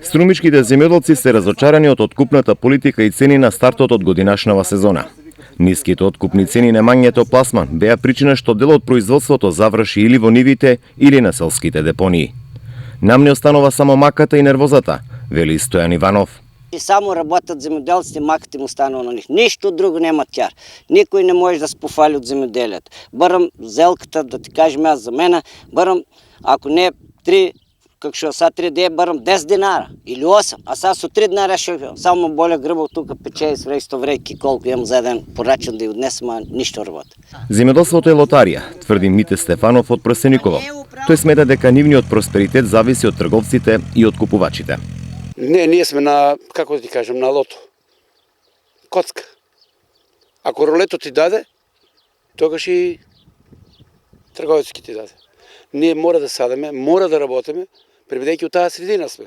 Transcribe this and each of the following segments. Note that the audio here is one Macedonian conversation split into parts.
Струмичките земјоделци се разочарани од откупната политика и цени на стартот од годинашнава сезона. Ниските откупни цени на мањето пласман беа причина што дел од производството заврши или во нивите или на селските депонии. Нам не останува само маката и нервозата, вели Стојан Иванов. И само работат земјоделците, маката им останува на них. Ништо друго нема тяр. Никој не може да се пофали од земјоделието. Барам зелката, да ти кажем аз за мене, барам, ако не 3, как што са 3 дни, барам 10 динара или 8, а са со 3 динара ще само боля грбал тука пече и сврејсто врејки колку имам за еден порачен да ја однесам, а ништо работа. Земјоделството е лотарија, тврди Мите Стефанов од Просениково. Тој смета дека нивниот просперитет зависи од трговците и од купувачите. Не, ние сме на, како да ти кажем, на лото. Коцка. Ако рулето ти даде, тогаш и трговецот ти даде. Ние мора да садаме, мора да работиме, прибедејќи од таа средина сме.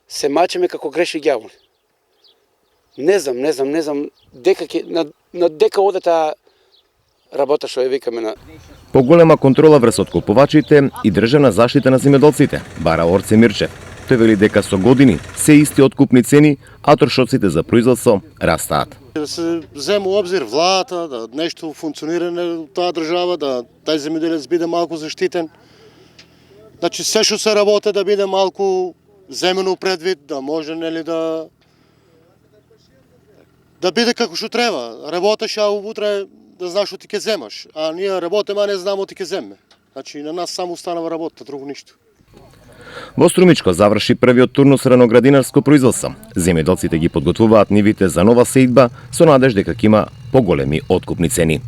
Се мачеме како грешни ѓаволи. Не знам, на дека оде таа работа што ја викаме на... Поголема контрола врз откупувачите и државна заштита на земјоделците, бара Орце Мирчев. Тој вели дека со години се исти откупни цени, а трошоците за производство растаат. Да се зема у обзир владата, да нешто функционирање од таа држава, да тај земјоделец биде малку заштитен. Значи се што се работи да биде малку земено предвид, да може нели да биде како што треба. Работеш, а утре да знаеш што ти ќе земаш. А ние работиме, а не знаеме ти ќе земе. Значи на нас само останава работа, друго ништо. Во Струмичко заврши првиот турнус раноградинарско производство. Земјоделците ги подготвуваат нивите за нова сеидба со надеж дека ќе има поголеми откупни цени.